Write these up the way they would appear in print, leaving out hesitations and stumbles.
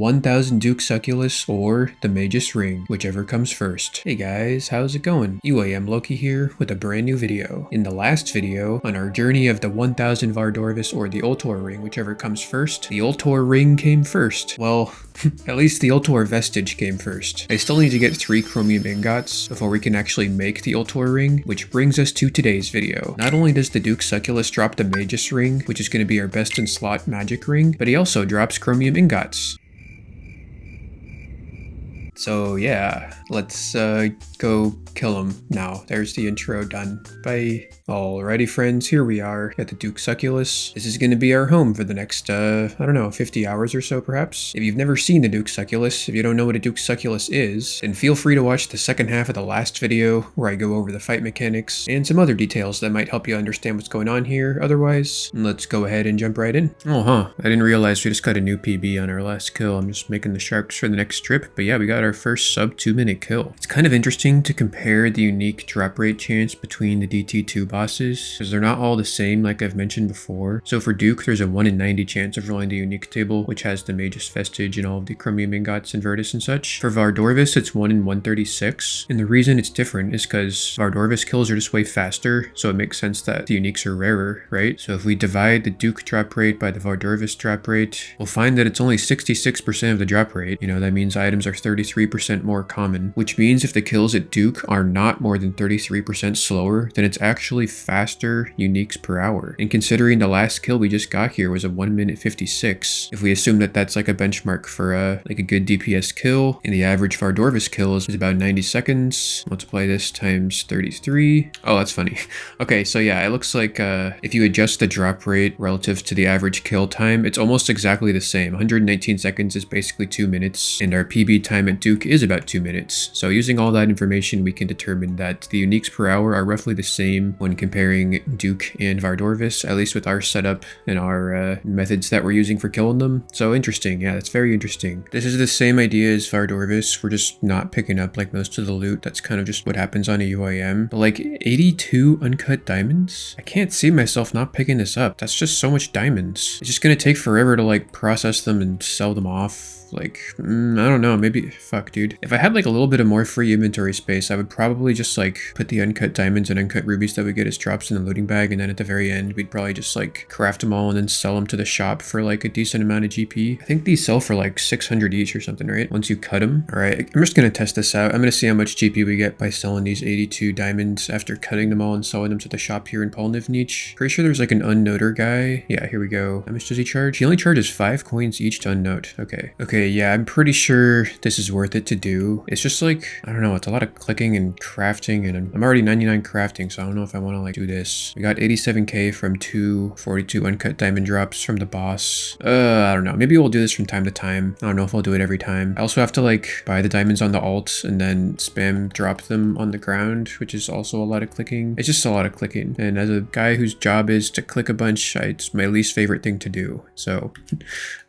1000 Duke Succulus or the Magus ring, whichever comes first. Hey guys, how's it going? UIM Loki here with a brand new video. In the last video, on our journey of the 1000 Vardorvis or the Ultor ring, whichever comes first, the Ultor ring came first. Well, at least the Ultor vestige came first. I still need to get 3 chromium ingots before we can actually make the Ultor ring, which brings us to today's video. Not only does the Duke Succulus drop the Magus ring, which is going to be our best in slot magic ring, but he also drops chromium ingots. So yeah, let's go kill him now. There's the intro done. Bye. Alrighty friends, here we are at the Duke Succulus. This is going to be our home for the next, I don't know, 50 hours or so perhaps. If you've never seen the Duke Succulus, if you don't know what a Duke Succulus is, then feel free to watch the second half of the last video where I go over the fight mechanics and some other details that might help you understand what's going on here. Otherwise, let's go ahead and jump right in. I didn't realize we just got a new PB on our last kill. I'm just making the sharks for the next trip, but yeah, we got our first sub 2-minute kill. It's kind of interesting to compare the unique drop rate chance between the DT2 bosses because they're not all the same like I've mentioned before. So for Duke, there's a 1 in 90 chance of rolling the unique table, which has the Magus vestige and all of the chromium ingots and Vertus and such. For Vardorvis, it's 1 in 136, and the reason it's different is because Vardorvis kills are just way faster, so it makes sense that the uniques are rarer, right? So if we divide the Duke drop rate by the Vardorvis drop rate, we'll find that it's only 66% of the drop rate. You know, that means items are 33% more common, which means if the kills at Duke are not more than 33% slower, then it's actually faster uniques per hour. And considering the last kill we just got here was a 1 minute 56, if we assume that that's like a benchmark for like a good DPS kill, and the average Vardorvis kill is about 90 seconds, multiply this times 33. Oh, that's funny. Okay, so yeah, it looks like if you adjust the drop rate relative to the average kill time, it's almost exactly the same. 119 seconds is basically 2 minutes, and our PB time at Duke is about 2 minutes. So using all that information, we can determine that the uniques per hour are roughly the same when comparing Duke and Vardorvis, at least with our setup and our methods that we're using for killing them. So interesting. Yeah, that's very interesting. This is the same idea as Vardorvis. We're just not picking up like most of the loot. That's kind of just what happens on a UIM. But like 82 uncut diamonds? I can't see myself not picking this up. That's just so much diamonds. It's just gonna take forever to like process them and sell them off. Like, I don't know, maybe, fuck dude. If I had like a little bit of more free inventory space, I would probably just like put the uncut diamonds and uncut rubies that we get as drops in the looting bag, and then at the very end, we'd probably just like craft them all and then sell them to the shop for like a decent amount of GP. I think these sell for like 600 each or something, right? Once you cut them. All right, I'm just gonna test this out. I'm gonna see how much GP we get by selling these 82 diamonds after cutting them all and selling them to the shop here in Polnivnich. Pretty sure there's like an unnoter guy. Yeah, here we go. How much does he charge? He only charges 5 coins each to unnote. Okay, yeah, I'm pretty sure this is worth it to do. It's just like, I don't know, it's a lot of clicking and crafting, and I'm already 99 crafting, so I don't know if I want to like do this. We got 87k from 242 uncut diamond drops from the boss. I don't know, maybe we'll do this from time to time. I don't know if I'll do it every time. I also have to like buy the diamonds on the alt and then spam drop them on the ground, which is also a lot of clicking. It's just a lot of clicking, and as a guy whose job is to click a bunch, it's my least favorite thing to do. So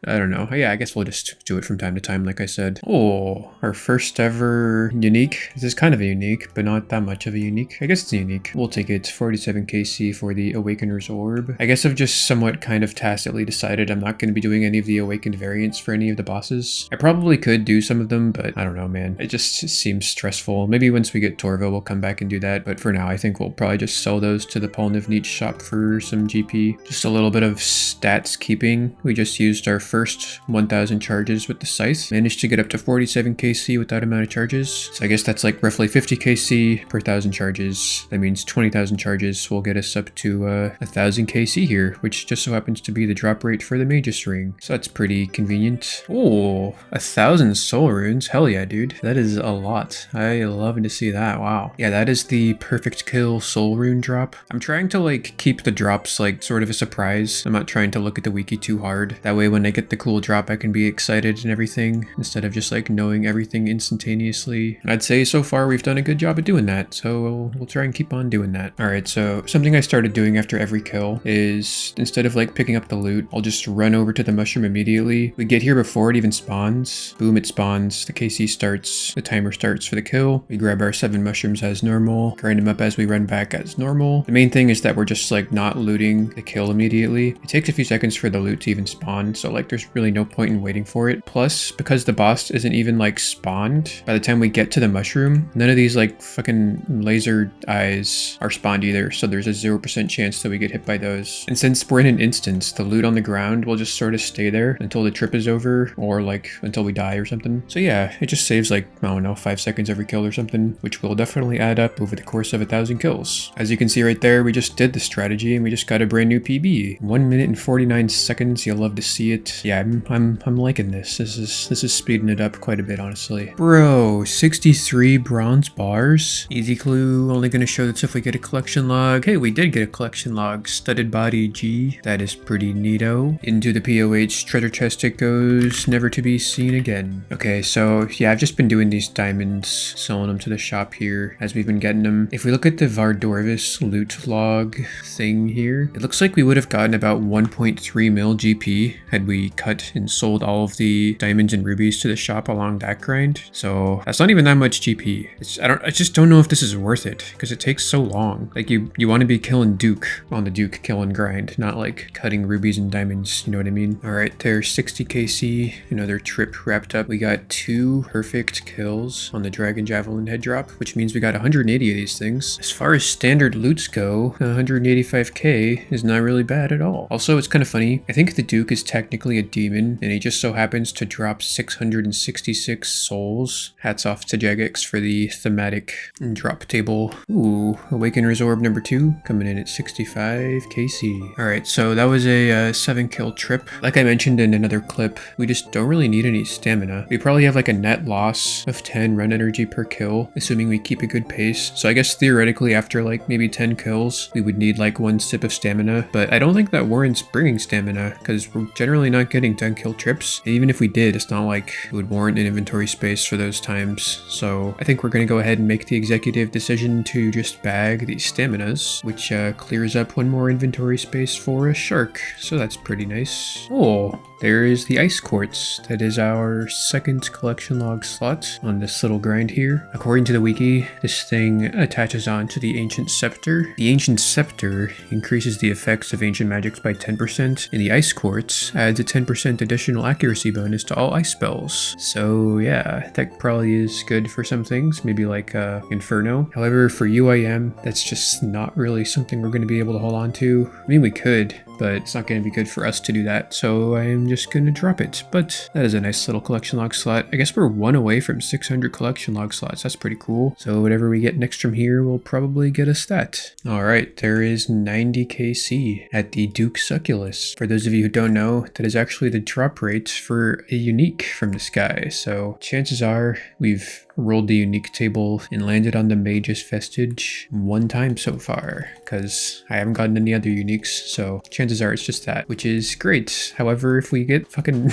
I don't know. Yeah, I guess we'll just do it from time to time, like I said. Oh, our first ever unique. This is kind of a unique, but not that much of a unique. I guess it's a unique. We'll take it. 47 KC for the Awakener's Orb. I guess I've just somewhat kind of tacitly decided I'm not going to be doing any of the Awakened variants for any of the bosses. I probably could do some of them, but I don't know, man. It just seems stressful. Maybe once we get Torvo, we'll come back and do that. But for now, I think we'll probably just sell those to the Polnivnich shop for some GP. Just a little bit of stats keeping. We just used our first 1000 charges with the scythe. Managed to get up to 47 KC without amount of charges. So I guess that's like roughly 50 KC per 1000 charges. That means 20,000 charges will get us up to 1000 KC here, which just so happens to be the drop rate for the Magus ring. So that's pretty convenient. Oh, 1000 soul runes. Hell yeah, dude. That is a lot. I love to see that. Wow. Yeah, that is the perfect kill soul rune drop. I'm trying to like keep the drops like sort of a surprise. I'm not trying to look at the wiki too hard. That way when I get the cool drop, I can be excited and everything instead of just like knowing doing everything instantaneously. And I'd say so far we've done a good job at doing that, so we'll try and keep on doing that. Alright, so something I started doing after every kill is instead of like picking up the loot, I'll just run over to the mushroom immediately. We get here before it even spawns. Boom, it spawns. The KC starts. The timer starts for the kill. We grab our 7 mushrooms as normal, grind them up as we run back as normal. The main thing is that we're just like not looting the kill immediately. It takes a few seconds for the loot to even spawn, so like there's really no point in waiting for it. Plus, because the boss isn't even like spawned, by the time we get to the mushroom, none of these like fucking laser eyes are spawned either, so there's a 0% chance that we get hit by those. And since we're in an instance, the loot on the ground will just sort of stay there until the trip is over, or like until we die or something. So yeah, it just saves like, I don't know, 5 seconds every kill or something, which will definitely add up over the course of 1,000 kills. As you can see right there, we just did the strategy and we just got a brand new PB. 1 minute and 49 seconds. You'll love to see it. Yeah, I'm liking this. This is speeding it up quite a bit, honestly. Bro, 63 bronze bars. Easy clue. Only gonna show this if we get a collection log. Hey, we did get a collection log. Studded body G. That is pretty neato. Into the POH treasure chest it goes, never to be seen again. Okay, so yeah, I've just been doing these diamonds, selling them to the shop here as we've been getting them. If we look at the Vardorvis loot log thing here, it looks like we would have gotten about 1.3 mil GP had we cut and sold all of the diamonds and rubies to the shop along that grind. So that's not even that much GP. I just don't know if this is worth it because it takes so long. Like you want to be killing Duke on the Duke kill and grind, not like cutting rubies and diamonds. You know what I mean? All right, there's 60 KC. Another trip wrapped up. We got 2 perfect kills on the Dragon Javelin head drop, which means we got 180 of these things. As far as standard loots go, 185k is not really bad at all. Also, it's kind of funny. I think the Duke is technically a demon, and he just so happens to drop 666 souls. Hats off to Jagex for the thematic drop table. Ooh, Awaken Resorb number 2 coming in at 65 KC. All right, so that was a 7 kill trip. Like I mentioned in another clip, we just don't really need any stamina. We probably have like a net loss of 10 run energy per kill, assuming we keep a good pace. So I guess theoretically after like maybe 10 kills, we would need like 1 sip of stamina, but I don't think that warrants bringing stamina because we're generally not getting 10 kill trips. And even if we did, it's not like it would warrant an inventory space for those times. So I think we're going to go ahead and make the executive decision to just bag these staminas, which clears up 1 more inventory space for a shark. So that's pretty nice. Oh, there is the Ice Quartz. That is our 2nd collection log slot on this little grind here. According to the wiki, this thing attaches on to the Ancient Scepter. The Ancient Scepter increases the effects of ancient magics by 10%, and the Ice Quartz adds a 10% additional accuracy bonus to all ice spells. So yeah, that probably is good for some things, maybe like Inferno. However, for UIM, that's just not really something we're going to be able to hold on to. I mean, we could, but it's not going to be good for us to do that, so I'm just going to drop it. But that is a nice little collection log slot. I guess we're 1 away from 600 collection log slots. That's pretty cool. So whatever we get next from here will probably get us that. All right, there is 90 KC at the Duke Succulus. For those of you who don't know, that is actually the drop rate for a unique from this guy. So chances are we've rolled the unique table and landed on the Magus vestige 1 time so far, because I haven't gotten any other uniques, so chances are it's just that, which is great. However, if we get fucking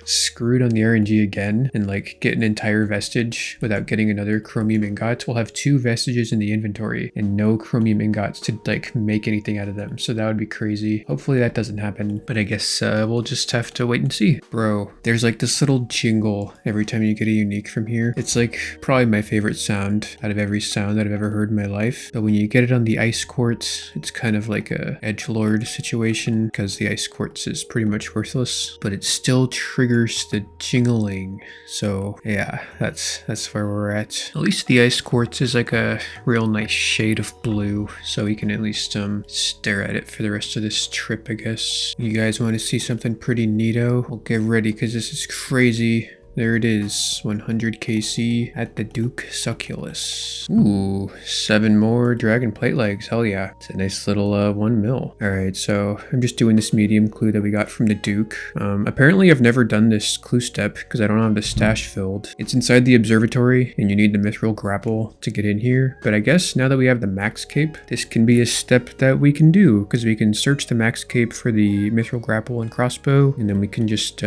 screwed on the RNG again and like get an entire vestige without getting another chromium ingot, we'll have 2 vestiges in the inventory and no chromium ingots to like make anything out of them. So that would be crazy. Hopefully that doesn't happen, but I guess we'll just have to wait and see. Bro, there's like this little jingle every time you get a unique from here. It's like probably my favorite sound out of every sound that I've ever heard in my life. But when you get it on the Ice Quartz, it's kind of like a edgelord situation because the Ice Quartz is pretty much worthless, but it still triggers the jingling. So yeah, that's where we're at. At least the Ice Quartz is like a real nice shade of blue, so we can at least stare at it for the rest of this trip, I guess. You guys want to see something pretty neato? Well, get ready because this is crazy. There it is, 100 KC at the Duke Succulus. Ooh, 7 more dragon plate legs, hell yeah. It's a nice little 1 mil. Alright, so I'm just doing this medium clue that we got from the Duke. Apparently I've never done this clue step because I don't have the stash filled. It's inside the observatory and you need the mithril grapple to get in here. But I guess now that we have the max cape, this can be a step that we can do because we can search the max cape for the mithril grapple and crossbow, and then we can just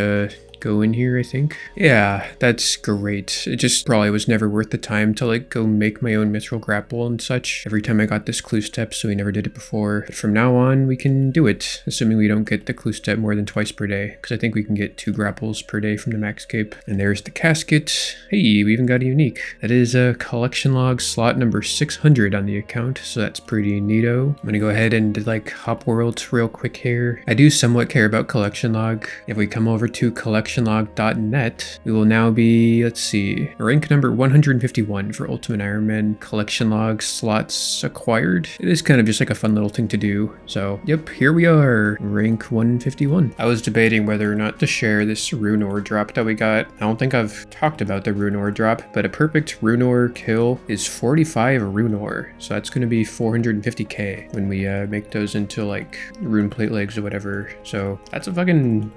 go in here, I think. Yeah, that's great. It just probably was never worth the time to like go make my own mithril grapple and such every time I got this clue step, so we never did it before. But from now on, we can do it, assuming we don't get the clue step more than twice per day, because I think we can get 2 grapples per day from the max cape. And there's the casket. Hey, we even got a unique. That is a collection log slot number 600 on the account, so that's pretty neato. I'm gonna go ahead and like hop worlds real quick here. I do somewhat care about collection log. If we come over to collectionlog.net, we will now be, let's see, rank number 151 for Ultimate Iron Man collection log slots acquired. It is kind of just like a fun little thing to do. So yep, here we are, rank 151. I was debating whether or not to share this rune ore drop that we got. I don't think I've talked about the rune ore drop, but a perfect rune ore kill is 45 rune ore. So that's going to be 450k when we make those into like rune plate legs or whatever. So that's a fucking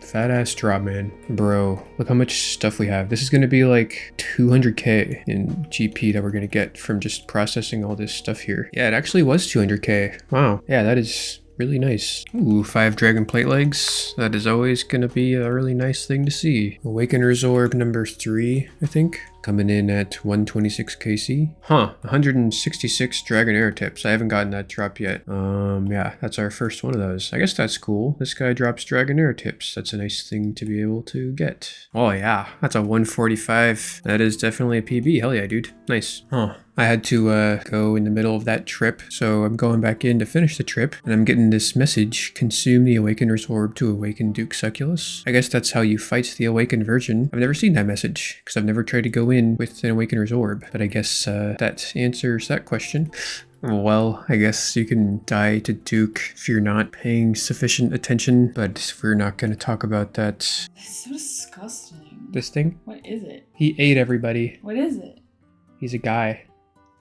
fat ass drop, man. Bro, look how much stuff we have. This is going to be like 200k in GP that we're going to get from just processing all this stuff here. Yeah, it actually was 200k. Wow. Yeah, that is really nice. Ooh, 5 dragon plate legs. That is always going to be a really nice thing to see. Awakener's Orb number 3, I think. Coming in at 126 KC. Huh, 166 dragon air tips. I haven't gotten that drop yet. Yeah, that's our first one of those. I guess that's cool. This guy drops dragon air tips. That's a nice thing to be able to get. Oh yeah, that's a 145. That is definitely a PB. Hell yeah, dude. Nice. Huh. I had to go in the middle of that trip, so I'm going back in to finish the trip, and I'm getting this message: consume the Awakener's Orb to awaken Duke Succulus. I guess that's how you fight the Awakened Virgin. I've never seen that message, because I've never tried to go in with an Awakener's Orb, but I guess that answers that question. Well, I guess you can die to Duke if you're not paying sufficient attention, but we're not going to talk about that. It's so disgusting. This thing? What is it? He ate everybody. What is it? He's a guy.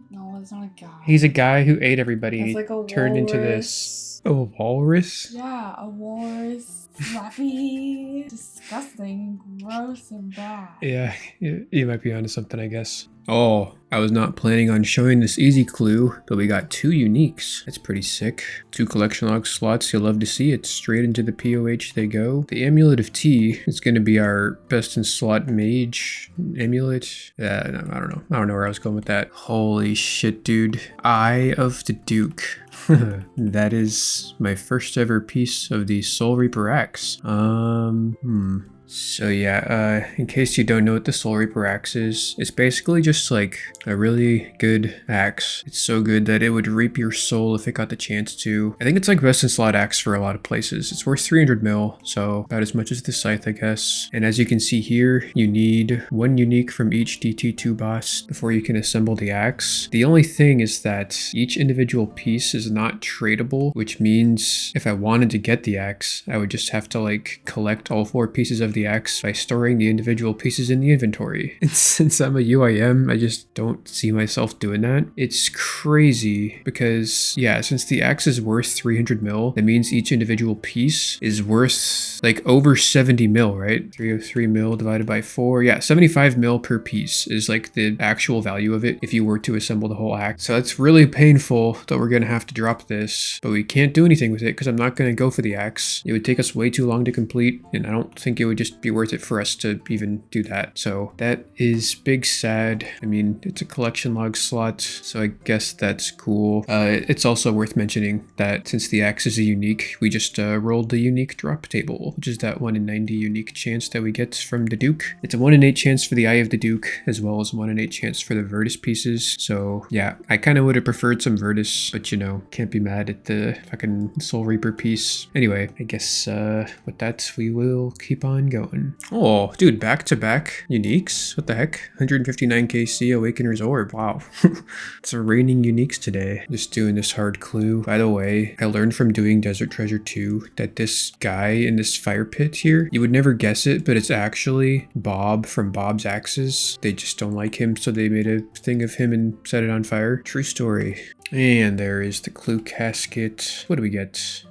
No, it's not a guy. He's a guy who ate everybody. It's like a turned walrus. into this. Oh, a walrus? Yeah, a walrus. Fluffy. Disgusting. Gross and bad. Yeah, you might be onto something, I guess. Oh, I was not planning on showing this easy clue, but we got 2 uniques. That's pretty sick. 2 collection log slots. You'll love to see it. Straight into the POH they go. The Amulet of Tea is going to be our best in slot mage amulet. Yeah, no, I don't know. I don't know where I was going with that. Holy shit, dude. Eye of the Duke. That is my first ever piece of the Soul Reaper axe. So yeah, in case you don't know what the Soul Reaper axe is, it's basically just like a really good axe. It's so good that it would reap your soul if it got the chance to. I think it's like best in slot axe for a lot of places. It's worth 300 mil, so about as much as the scythe, I guess. And as you can see here, you need 1 unique from each DT2 boss before you can assemble the axe. The only thing is that each individual piece is not tradable, which means if I wanted to get the axe, I would just have to like collect all 4 pieces of the axe by storing the individual pieces in the inventory. And since I'm a UIM, I just don't see myself doing that. It's crazy because, yeah, since the axe is worth 300 mil, that means each individual piece is worth like over 70 mil, right? 303 mil divided by 4. Yeah, 75 mil per piece is like the actual value of it if you were to assemble the whole axe. So it's really painful that we're gonna have to drop this, but we can't do anything with it because I'm not gonna go for the axe. It would take us way too long to complete, and I don't think it would just be worth it for us to even do that. So that is big sad. I mean, it's a collection log slot, so I guess that's cool. It's also worth mentioning that since the axe is a unique, we just rolled the unique drop table, which is that 1 in 90 unique chance that we get from the Duke. It's a 1 in 8 chance for the Eye of the Duke, as well as 1 in 8 chance for the Virtus pieces. So yeah, I kind of would have preferred some Virtus, but you know, can't be mad at the fucking Soul Reaper piece. Anyway, I guess with that, we will keep on going. Oh, dude, back-to-back uniques? What the heck? 159 KC Awakener's Orb. Wow. It's raining uniques today. Just doing this hard clue. By the way, I learned from doing Desert Treasure 2 that this guy in this fire pit here, you would never guess it, but it's actually Bob from Bob's Axes. They just don't like him, so they made a thing of him and set it on fire. True story. And there is the clue casket. What do we get?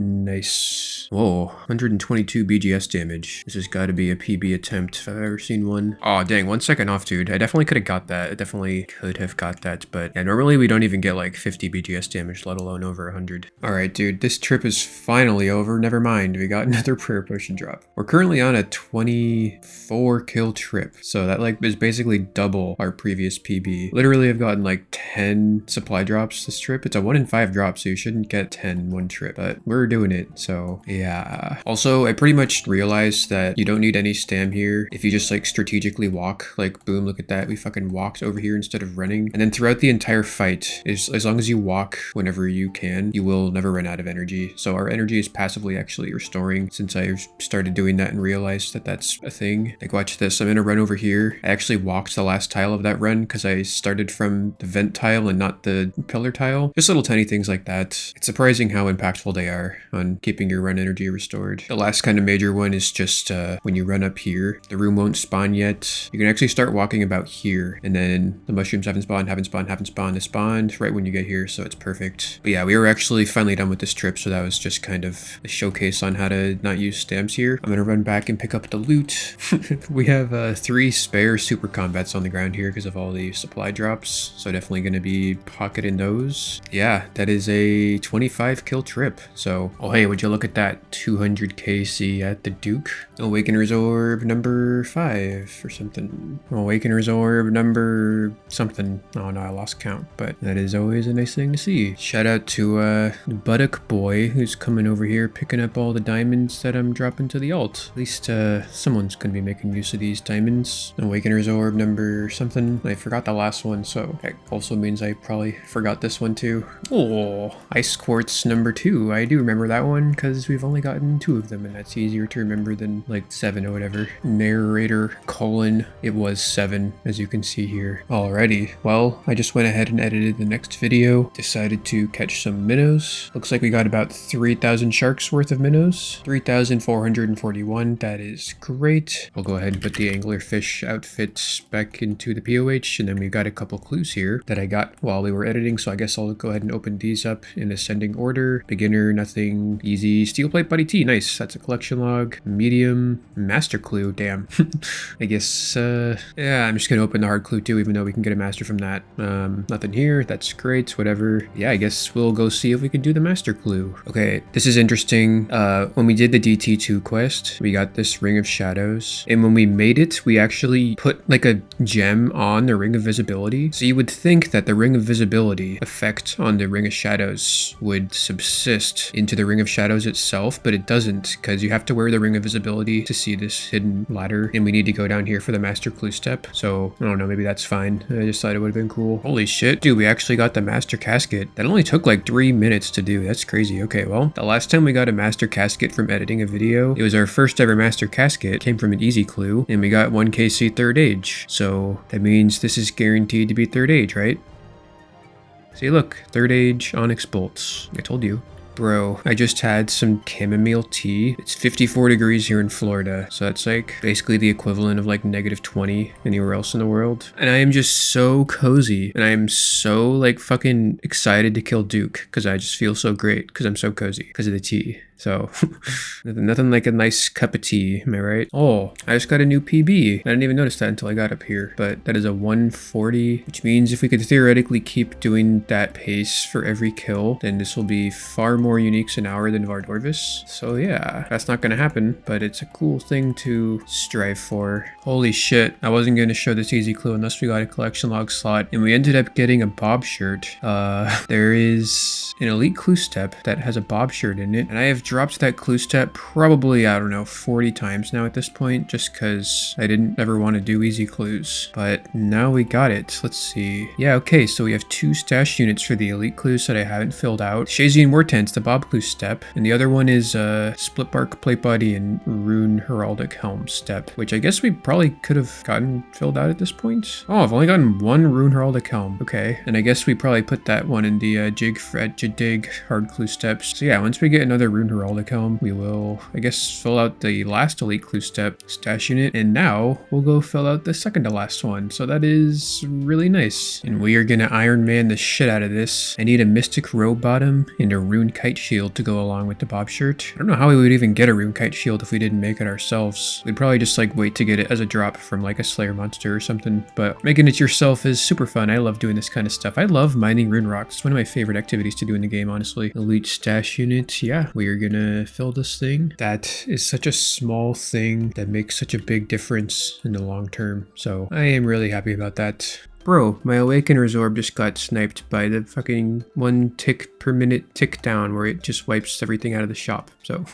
Nice. Whoa, 122 BGS damage. This has got to be a PB attempt if I've ever seen one. Oh, dang, 1 second off, dude. I definitely could have got that. I definitely could have got that, but yeah, normally we don't even get like 50 BGS damage, let alone over 100. All right, dude, this trip is finally over. Never mind, we got another prayer potion drop. We're currently on a 24 kill trip, so that like is basically double our previous PB. Literally, I've gotten like 10 supply drops this trip. It's a 1 in 5 drop, so you shouldn't get 10 one trip, but we're doing it, so yeah. Also, I pretty much realized that you don't need any stam here if you just like strategically walk. Like, boom, look at that, we fucking walked over here instead of running. And then throughout the entire fight, as long as you walk whenever you can, you will never run out of energy. So our energy is passively actually restoring since I started doing that and realized that that's a thing. Like, watch this, I'm gonna run over here. I actually walked the last tile of that run because I started from the vent tile and not the pillar tile. Just little tiny things like that. It's surprising how impactful they are on keeping your run energy restored. The last kind of major one is just when you run up here, the room won't spawn yet. You can actually start walking about here, and then the mushrooms haven't spawned. They spawned right when you get here, so it's perfect. But yeah, we were actually finally done with this trip, so that was just kind of a showcase on how to not use stamps here. I'm gonna run back and pick up the loot. We have 3 spare super combats on the ground here because of all the supply drops, so definitely gonna be pocketing those. Yeah, that is a 25 kill trip. So, oh hey, would you look at that 200 KC at the Duke? Awakener's Orb number 5 or something. Awakener's Orb number something. Oh no, I lost count, but that is always a nice thing to see. Shout out to Buttock Boy who's coming over here picking up all the diamonds that I'm dropping to the alt. At least someone's gonna be making use of these diamonds. Awakener's Orb number something. I forgot the last one, so that also means I probably forgot this one too. Oh, Ice Quartz number 2. I do remember that one because we've only gotten 2 of them, and that's easier to remember than like 7 or whatever. Narrator : it was 7, as you can see here. Alrighty, well, I just went ahead and edited the next video. Decided to catch some minnows. Looks like we got about 3,000 sharks worth of minnows. 3,441. That is great. We'll go ahead and put the anglerfish outfits back into the POH, and then we've got a couple clues here that I got while we were editing, so I guess I'll go ahead and open these up in ascending order. Beginner, nothing. Easy. Steel plate buddy T. Nice. That's a collection log. Medium. Master clue. Damn. I guess, yeah, I'm just gonna open the hard clue too, even though we can get a master from that. Nothing here. That's great. Whatever. Yeah, I guess we'll go see if we can do the master clue. Okay, this is interesting. When we did the DT2 quest, we got this Ring of Shadows, and when we made it, we actually put like a gem on the Ring of Visibility. So you would think that the Ring of Visibility effect on the Ring of Shadows would subsist into the Ring of Shadows itself, but it doesn't, because you have to wear the Ring of Visibility to see this hidden ladder, and we need to go down here for the master clue step. So I don't know, maybe that's fine. I just thought it would have been cool. Holy shit, dude, we actually got the master casket. That only took like 3 minutes to do. That's crazy. Okay, well, the last time we got a master casket from editing a video, it was our first ever master casket. It came from an easy clue, and we got 1 KC third age. So that means this is guaranteed to be third age, right? See, look, third age onyx bolts. I told you. Bro, I just had some chamomile tea. It's 54 degrees here in Florida, so that's like basically the equivalent of like -20 anywhere else in the world. And I am just so cozy, and I am so like fucking excited to kill Duke because I just feel so great because I'm so cozy because of the tea. So, nothing like a nice cup of tea, am I right? Oh, I just got a new PB. I didn't even notice that until I got up here, but that is a 140, which means if we could theoretically keep doing that pace for every kill, then this will be far more uniques an hour than Vardorvis. So yeah, that's not gonna happen, but it's a cool thing to strive for. Holy shit, I wasn't gonna show this easy clue unless we got a collection log slot, and we ended up getting a bob shirt. There is an elite clue step that has a bob shirt in it, and I have dropped that clue step probably, I don't know, 40 times now at this point, just because I didn't ever want to do easy clues. But now we got it. Let's see. Yeah, okay, so we have 2 stash units for the elite clues that I haven't filled out. Shazian Wartents, the bob clue step, and the other one is split bark plate body and rune heraldic helm step, which I guess we probably could have gotten filled out at this point. Oh, I've only gotten 1 rune heraldic helm. Okay, and I guess we probably put that one in the dig hard clue steps. So yeah, once we get another rune heraldic roll to kill him, we will, I guess, fill out the last elite clue step, stash unit, and now we'll go fill out the second to last one. So that is really nice. And we are gonna Iron Man the shit out of this. I need a Mystic Robe Bottom and a Rune Kite Shield to go along with the Bob shirt. I don't know how we would even get a Rune Kite Shield if we didn't make it ourselves. We'd probably just like wait to get it as a drop from like a Slayer monster or something, but making it yourself is super fun. I love doing this kind of stuff. I love mining rune rocks. It's one of my favorite activities to do in the game, honestly. Elite stash unit. Yeah, we are gonna fill this thing. That is such a small thing that makes such a big difference in the long term. So I am really happy about that. Bro, my Awakener's Orb just got sniped by the fucking 1 tick per minute tick down where it just wipes everything out of the shop. So,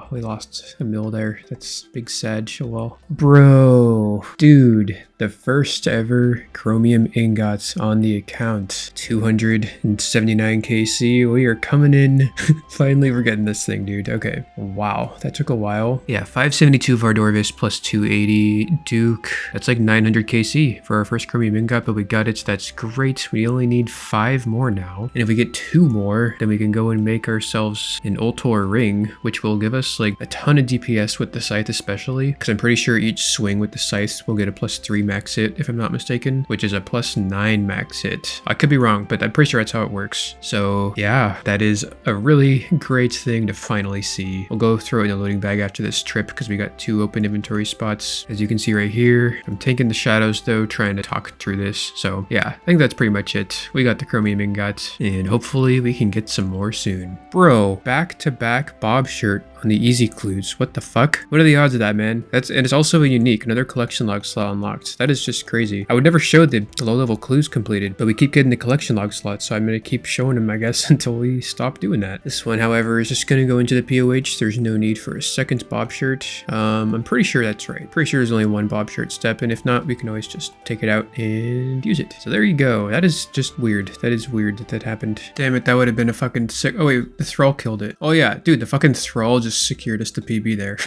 we lost a mil there. That's big sad, oh well. Bro, dude, the first ever chromium ingots on the account. 279 KC, we are coming in. Finally, we're getting this thing, dude. Okay, wow, that took a while. Yeah, 572 Vardorvis plus 280 Duke. That's like 900 KC for our first chromium ingot, but we got it, so that's great. We only need 5 more now. And if we get 2 more, then we can go and make ourselves an Ultor ring, which will give us like a ton of DPS with the scythe especially, because I'm pretty sure each swing with the scythe will get a +3 max hit, if I'm not mistaken, which is a +9 max hit. I could be wrong, but I'm pretty sure that's how it works. So yeah, that is a really great thing to finally see. We'll go throw it in a loading bag after this trip because we got 2 open inventory spots, as you can see right here. I'm taking the shadows though, trying to talk through this. So yeah, I think that's pretty much it. We got the chromium ingot, and hopefully we can get some more soon. Bro, back-to-back Bob shirt on the easy clues. What the fuck? What are the odds of that, man? And it's also a unique, another collection log slot unlocked. That is just crazy. I would never show the low-level clues completed, but we keep getting the collection log slots, so I'm gonna keep showing them, I guess, until we stop doing that. This one, however, is just gonna go into the POH. There's no need for a second Bob shirt. I'm pretty sure that's right. Pretty sure there's only 1 Bob shirt step, and if not, we can always just take it out and use it. So there you go. That is just weird. That is weird that that happened. Damn it, that would have been a fucking sick... Oh wait, the Thrall killed it. Oh yeah, dude, the fucking Thrall just secured us the PB there.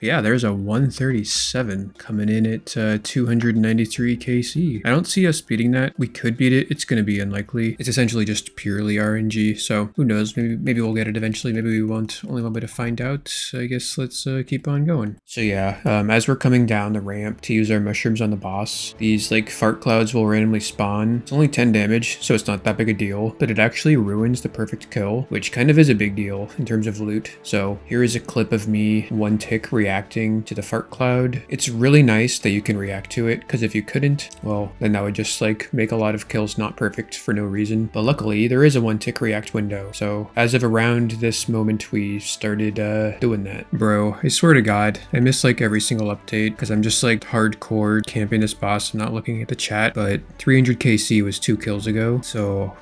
Yeah, there's a 137 coming in at 293 KC. I don't see us beating that. We could beat it. It's going to be unlikely. It's essentially just purely RNG. So who knows? Maybe we'll get it eventually. Maybe we won't. Only one way to find out. I guess let's keep on going. So yeah, as we're coming down the ramp to use our mushrooms on the boss, these like fart clouds will randomly spawn. It's only 10 damage, so it's not that big a deal, but it actually ruins the perfect kill, which kind of is a big deal in terms of loot. So here is a clip of me 1 tick reacting to the fart cloud. It's really nice that you can react to it, because if you couldn't, well, then that would just like make a lot of kills not perfect for no reason. But luckily there is a 1 tick react window. So as of around this moment, we started doing that. Bro, I swear to God, I miss like every single update because I'm just like hardcore camping this boss. I'm not looking at the chat, but 300 KC was 2 kills ago. So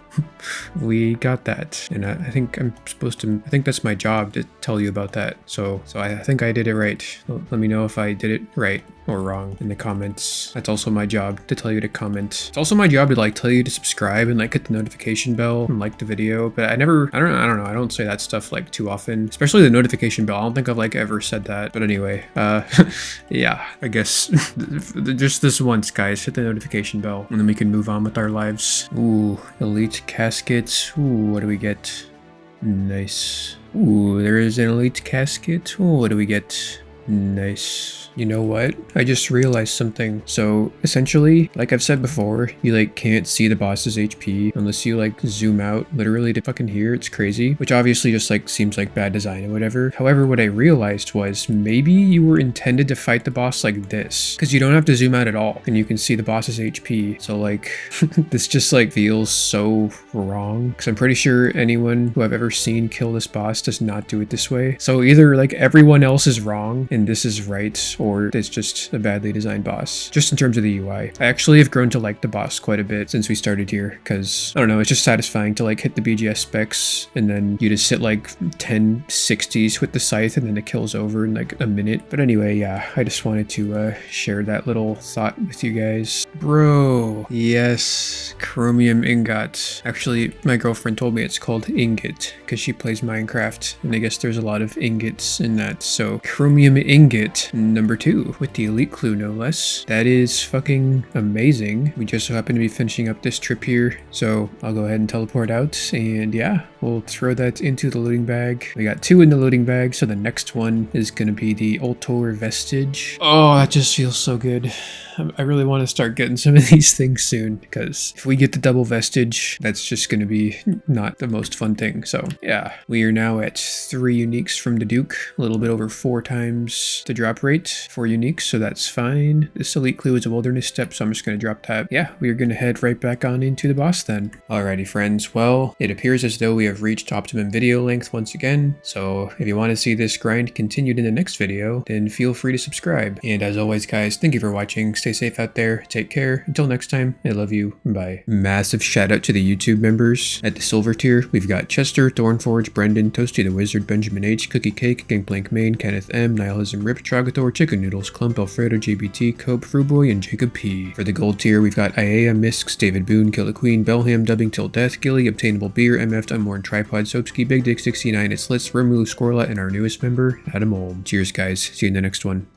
we got that, and I think I'm supposed to, I think that's my job to tell you about that. So I think I did it right. Let me know if I did it right or wrong in the comments. That's also my job, to tell you to comment. It's also my job to like tell you to subscribe and like hit the notification bell and like the video, but I don't know, I don't say that stuff like too often, especially the notification bell. I don't think I've like ever said that, but anyway, yeah, I guess just this once, guys, hit the notification bell and then we can move on with our lives. Ooh, elite casket. Ooh, what do we get? Nice. Ooh, there is an elite casket. Ooh, what do we get? Nice. You know what? I just realized something. So essentially, like I've said before, you like can't see the boss's HP unless you like zoom out literally to fucking here. It's crazy, which obviously just like seems like bad design or whatever. However, what I realized was maybe you were intended to fight the boss like this, because you don't have to zoom out at all and you can see the boss's HP. So like this just like feels so wrong, because I'm pretty sure anyone who I've ever seen kill this boss does not do it this way. So either like everyone else is wrong and this is right, or it's just a badly designed boss, just in terms of the UI. I actually have grown to like the boss quite a bit since we started here, because I don't know, it's just satisfying to like hit the BGS specs and then you just hit like 10 60s with the scythe and then it kills over in like a minute. But anyway, yeah, I just wanted to share that little thought with you guys. Bro, yes, chromium ingot. Actually, my girlfriend told me it's called ingot because she plays Minecraft and I guess there's a lot of ingots in that. So chromium ingot number 2 with the elite clue, no less. That is fucking amazing. We just so happen to be finishing up this trip here, so I'll go ahead and teleport out, and yeah, we'll throw that into the loading bag. We got 2 in the loading bag, so the next one is going to be the Ultor Vestige. Oh, that just feels so good. I really want to start getting some of these things soon, because if we get the double vestige, that's just going to be not the most fun thing. So yeah, we are now at 3 uniques from the Duke, a little bit over 4 times the drop rate for uniques, so that's fine. This elite clue is a wilderness step, so I'm just going to drop that. Yeah, we are going to head right back on into the boss then. Alrighty friends, well, it appears as though we have reached optimum video length once again, so if you want to see this grind continued in the next video, then feel free to subscribe. And as always guys, thank you for watching. Stay safe out there. Take care. Until next time, I love you. Bye. Massive shout out to the YouTube members. At the silver tier, we've got Chester, Thornforge, Brendan, Toasty the Wizard, Benjamin H, Cookie Cake, Gangplank Main, Kenneth M, Nihilism Rip, Trogathor, Chicken Noodles, Clump, Alfredo, JBT, Cope, Fruboy, and Jacob P. For the gold tier, we've got Iea, Misks, David Boone, Killer Queen, Belham, Dubbing Till Death, Gilly, Obtainable Beer, MF, Unworn Tripod, Soapski, Big Dick 69, It's Litz, Vermouth, Scorla, and our newest member, Adam Olm. Cheers guys. See you in the next one.